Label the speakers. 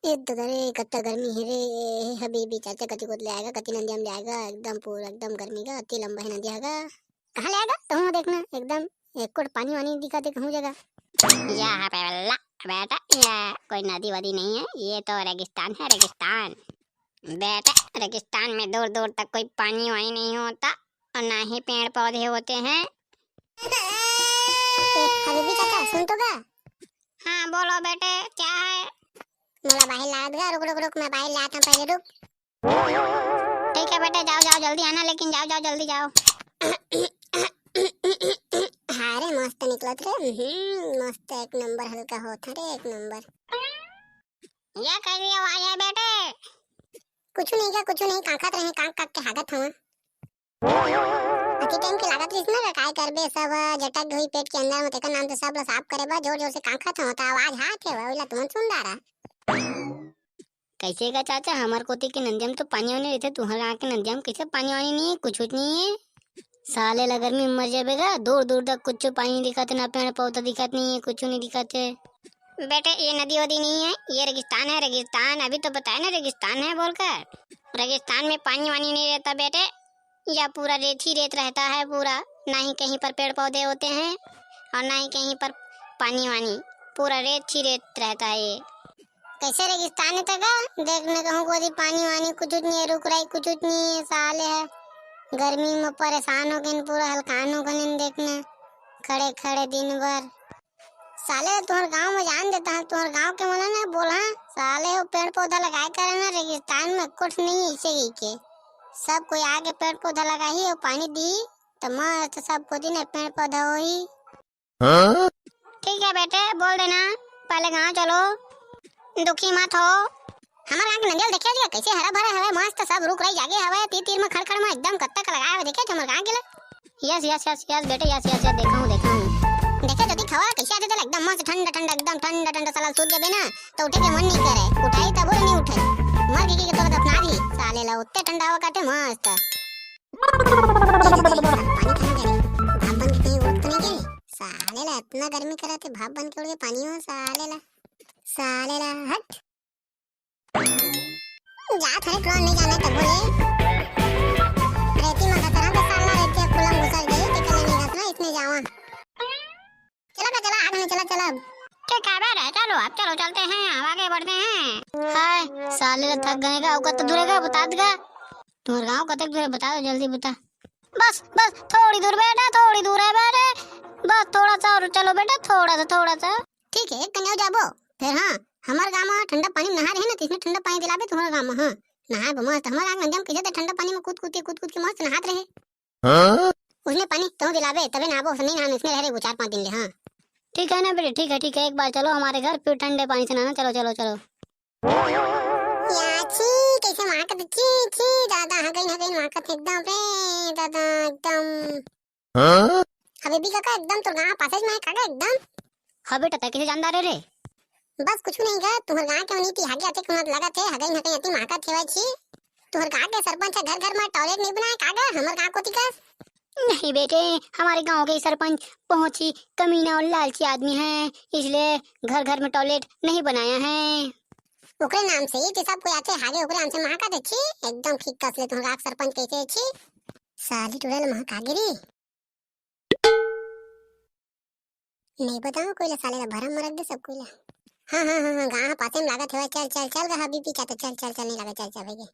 Speaker 1: इधर कत्ता गर्मी है रे। हबीबी चाचा कति को ले आएगा, कति नंदी हम ले आएगा, एकदम पूरा एकदम गर्मी का अति लंबा है नंदी आएगा। कहाँ ले आएगा तुम देखना एकदम एक कोट पानी वानी दिखाते कहूँ जगह।
Speaker 2: यहाँ पे वल्ला बेटा, ये कोई नदी वदी नहीं है, ये तो रेगिस्तान है, रेगिस्तान। बेटा रेगिस्तान में दूर दूर तक कोई पानी वानी नहीं होता और ना ही पेड़ पौधे होते हैं।
Speaker 1: हबीबी चाचा सुन तो गा।
Speaker 2: हाँ बोलो बेटे, क्या है?
Speaker 1: मेरा बाहर ला दगा, रुक रुक रुक, मैं बाहर लाता हूँ, पहले रुक।
Speaker 2: ठीक है बेटे, जाओ जाओ जल्दी आना, लेकिन जाओ जाओ जल्दी जाओ।
Speaker 1: हाँ रे मस्त निकलत रे। मस्त एक नंबर हल्का होता रे, एक नंबर।
Speaker 2: ये कैसी आवाज है बेटे?
Speaker 1: कुछ नहीं का, कुछ नहीं, कांखत रहे कांक काक के हागत हूँ। अति टाइम की लागत रही ना, काय करबे सब जटक हुई पेट के अंदर में, तेका नाम तो सब ला साफ करे बा, जोर जोर से कांखत होता आवाज हाथ है वाला तुम सुन रहा।
Speaker 2: कैसे का चाचा, हमार कोती के नंदियम तो पानी वानी रहते, तुम्हारे यहाँ के नंदियम कैसे पानी वानी नहीं है, कुछ नहीं है। साले ला गर्मी में मर जाएगा, दूर दूर तक कुछ पानी दिखाते ना, पेड़ पौधा दिखाते नहीं है, कुछ नहीं दिखाते। बेटे ये नदी वदी नहीं है, ये रेगिस्तान है, रेगिस्तान। अभी तो बताया ना रेगिस्तान है बोलकर। रेगिस्तान में पानी वानी नहीं रहता बेटे, या पूरा रेत ही रेत रहता है पूरा, ना ही कहीं पर पेड़ पौधे होते हैं और ना ही कहीं पर पानी वानी, पूरा रेत ही रेत रहता है ये।
Speaker 1: कैसे रेगिस्तान है तक देखने कहूँ को पानी वानी कुछ नहीं है, रुक रही कुछ नहीं है, साले है गर्मी में परेशान हो गए पूरा, हल्कान हो गए देखने खड़े खड़े दिन भर। साले तुम्हारे गांव में जान देता है, तुम्हारे गांव के मन ना बोला साले वो पेड़ पौधा लगाए करे ना, रेगिस्तान में कुछ नहीं इसे ही के सब कोई आगे पेड़ पौधा लगा ही और पानी दी तो मस्त सब को दिन पेड़ पौधा हो ही।
Speaker 2: ठीक है बेटे बोल देना, पहले गाँव चलो, दुखी मत हो।
Speaker 1: हमारे यहाँ के नंदियल देखिए जी कैसे हरा भरा है, मस्त सब रुक रही जागे हवा तीर तीर में खड़ खड़ में एकदम कत्ता का लगाया हुआ, देखे हमारे गाँव के लिए।
Speaker 2: यस यस यस यस बेटे, यस यस यस, देखा हूँ
Speaker 1: देखे तो दिखावा कैसे आते थे एकदम मस्त ठंडा ठंडा एकदम ठंडा ठंडा, साला सूत जाबे ना तो उठे के मन नहीं करे, उठाई तब नहीं उठे, मर गई के तो दफना दी साले ला, उतने ठंडा हवा काटे मस्त। पानी कहाँ गए, भाप बन के कहीं उड़ तो नहीं गए साले ला, इतना गर्मी करा थे भाप बन के उड़ गए पानी में साले ला हट जा थाने प्लान नहीं जाना तब बोले रेती में खतरा तो साला रेती कुलम घुसल गई टिकले नहीं घसना इसने जावा। चला आगे चला चला।
Speaker 2: ठीक है बेटे, चलो अब चलो चलते हैं, अब आगे बढ़ते हैं। हाय साले ला थक गए का, औकात तो दूरेगा बता देगा, तुम्हारे गाँव कतक दूर है बता दो, जल्दी बता। बस बस थोड़ी दूर बेटा, थोड़ी दूर है बेटे, बस थोड़ा सा और चलो बेटा, थोड़ा सा।
Speaker 1: ठीक है कन्या जाबो फिर। हाँ हमारे गांव में ठंडा पानी नहा रहे ना, तो इसमें ठंडा पानी दिलाबे तुम्हारे गांव में। हाँ नहा मस्त, हमारे गांव में कैसे तो ठंडा पानी में कूद कूद के मस्त नहात रहे। उसमें पानी तो दिलाबे तबे नहाबो, नहीं नहाने इसमें रह रहे 4-5 दिन ले। हाँ
Speaker 2: ठीक है ना बेटे, ठीक है, एक बार चलो हमारे घर, फिर ठंडे पानी से नहाना, चलो चलो चलो।
Speaker 1: याची कैसे माकत छी दादा हगई माकत एकदम रे दादा एकदम। हबीबी काका एकदम तो गांव पास में है काका एकदम।
Speaker 2: हाँ बेटा तय कैसे जानदार रे?
Speaker 1: बस कुछ नहीं गा, तुम्हारे गांव के नीति आगे आते कुनत लगा थे हगई अति माकत हेवा छी। तुम्हारे गांव के सरपंच घर घर में टॉयलेट नहीं बनाया कागा, हमारे गांव को तिका
Speaker 2: नहीं बेटे, हमारे गांव के सरपंच बहुत ही कमीना और लालची आदमी है, इसलिए घर घर में टॉयलेट नहीं बनाया है।
Speaker 1: ओकरे नाम से ही सब कोई आते हागे ओकरे नाम से महाका देखी एकदम ठीक कसले तुम्हारा सरपंच कैसे छी साली टुड़ल महाकागिरी। नहीं बताओ कोई ला साले ला भरम मरक दे सब कोई ला। हाँ गांव पासे में लागत है, चल गा हबीबी चाचा, चल नहीं लगा, चल भैया।